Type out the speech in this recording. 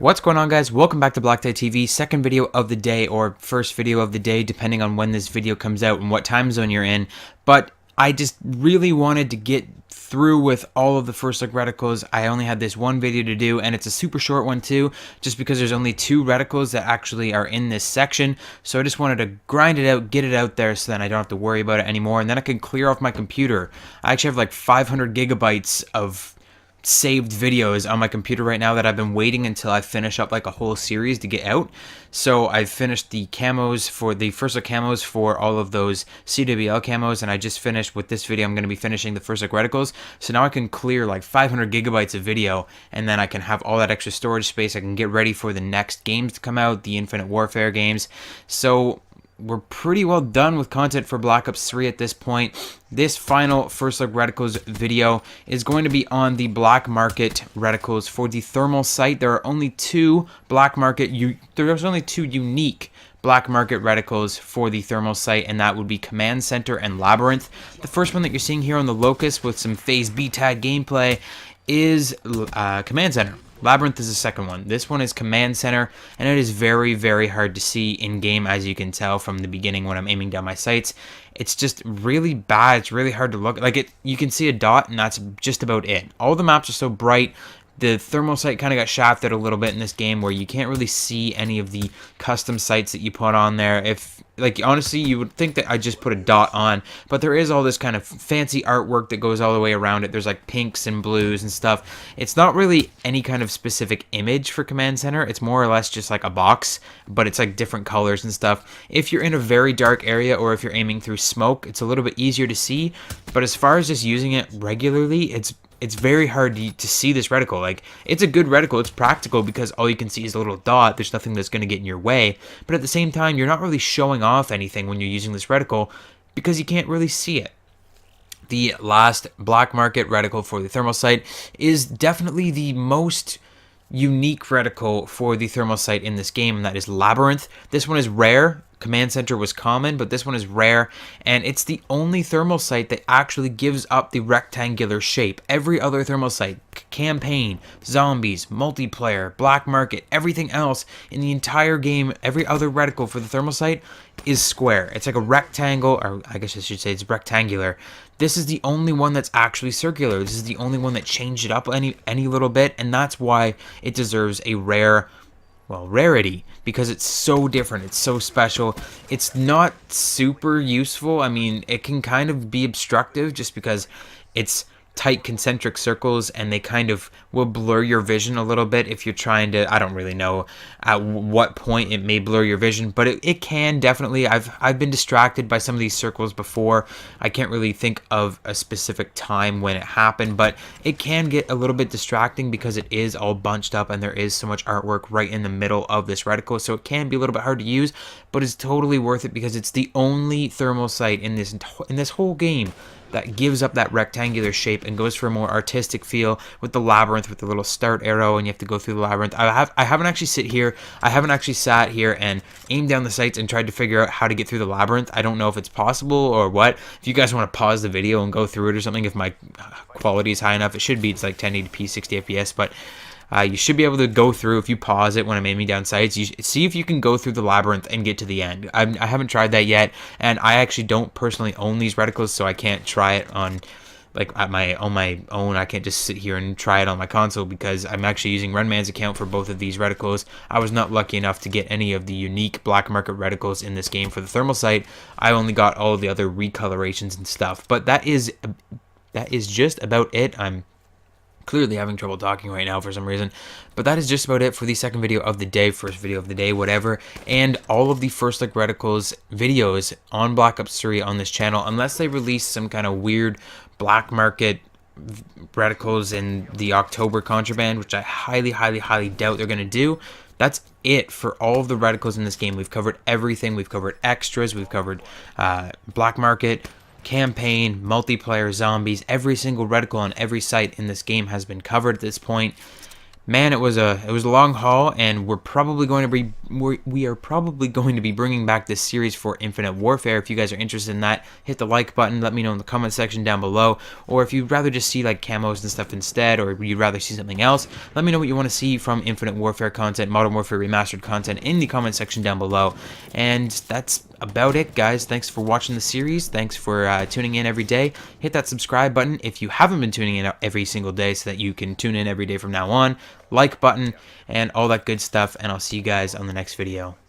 What's going on, guys? Welcome back to BlackTideTV, second video of the day, or first video of the day, depending on when this video comes out and what time zone you're in. But I just really wanted to get through with all of the First Look Reticles. I only had this one video to do, and it's a super short one too, just because there's only 2 reticles that actually are in this section. So I just wanted to grind it out, get it out there, so then I don't have to worry about it anymore, and then I can clear off my computer. I actually have like 500 gigabytes of saved videos on my computer right now that I've been waiting until I finish up like a whole series to get out. So I've finished the camos for the First Look camos for all of those CWL camos, and I just finished with this video. I'm going to be finishing the First Look Reticles. So now I can clear like 500 gigabytes of video, and then I can have all that extra storage space. I can get ready for the next games to come out, the Infinite Warfare games. So we're pretty well done with content for Black Ops 3 at this point. This final First Look Reticles video is going to be on the black market reticles for the thermal sight. There are only 2 there's only 2 unique black market reticles for the thermal sight, and that would be Command Center and Labyrinth. The first one that you're seeing here on the Locust with some phase B tag gameplay is Command Center. Labyrinth is the second one. This one is Command Center, and it is very, very hard to see in-game, as you can tell from the beginning when I'm aiming down my sights. It's just really bad. It's really hard to look. You can see a dot, and that's just about it. All the maps are so bright. The thermal sight kind of got shafted a little bit in this game, where you can't really see any of the custom sights that you put on there. Honestly, you would think that I just put a dot on, but there is all this kind of fancy artwork that goes all the way around it. There's like pinks and blues and stuff. It's not really any kind of specific image for Command Center. It's more or less just like a box, but it's like different colors and stuff. If you're in a very dark area, or if you're aiming through smoke, it's a little bit easier to see. But as far as just using it regularly, it's very hard to see this reticle. Like, it's a good reticle. It's practical because all you can see is a little dot. There's nothing that's going to get in your way. But at the same time, you're not really showing off anything when you're using this reticle because you can't really see it. The last black market reticle for the thermal sight is definitely the most unique reticle for the thermal sight in this game, and that is Labyrinth. This one is rare. Command Center was common, but this one is rare, and it's the only thermal sight that actually gives up the rectangular shape. Every other thermal sight, campaign, zombies, multiplayer, black market, everything else in the entire game, every other reticle for the thermal sight is square. It's like a rectangle, or I guess I should say it's rectangular. This is the only one that's actually circular. This is the only one that changed it up any little bit, and that's why it deserves a rarity, because it's so different, it's so special. It's not super useful. I mean, it can kind of be obstructive just because it's tight concentric circles, and they kind of will blur your vision a little bit if you're trying to, I don't really know at what point it may blur your vision, but it can definitely. I've been distracted by some of these circles before. I can't really think of a specific time when it happened, but it can get a little bit distracting because it is all bunched up and there is so much artwork right in the middle of this reticle, so it can be a little bit hard to use, but it's totally worth it because it's the only thermal sight in this whole game that gives up that rectangular shape and goes for a more artistic feel with the Labyrinth, with the little start arrow, and you have to go through the Labyrinth. I haven't actually sat here and aimed down the sights and tried to figure out how to get through the Labyrinth. I don't know if it's possible or what. If you guys want to pause the video and go through it or something, if my quality is high enough, it should be. It's like 1080p, 60 FPS, but you should be able to go through, if you pause it when I'm aiming down sights, you see if you can go through the Labyrinth and get to the end. I haven't tried that yet, and I actually don't personally own these reticles, so I can't try it on my own. I can't just sit here and try it on my console because I'm actually using Runman's account for both of these reticles. I was not lucky enough to get any of the unique black market reticles in this game for the thermal sight. I only got all of the other recolorations and stuff, but that is just about it. I'm clearly having trouble talking right now for some reason, but that is just about it for the second video of the day, first video of the day, whatever, and all of the First Look Reticles videos on Black Ops 3 on this channel, unless they release some kind of weird black market reticles in the October contraband, which I highly doubt they're going to do. That's it for all of the reticles in this game. We've covered everything. We've covered extras, we've covered black market, campaign, multiplayer, zombies. Every single reticle on every site in this game has been covered at this point. Man, it was a long haul, and we're probably going to we are probably going to be bringing back this series for Infinite Warfare. If you guys are interested in that, hit the like button, let me know in the comment section down below. Or if you'd rather just see like camos and stuff instead, or you'd rather see something else, let me know what you want to see from Infinite Warfare content, Modern Warfare Remastered content in the comment section down below. And that's about it, guys. Thanks for watching the series. Thanks for tuning in every day. Hit that subscribe button if you haven't been tuning in every single day, so that you can tune in every day from now on. Like button and all that good stuff, and I'll see you guys on the next video.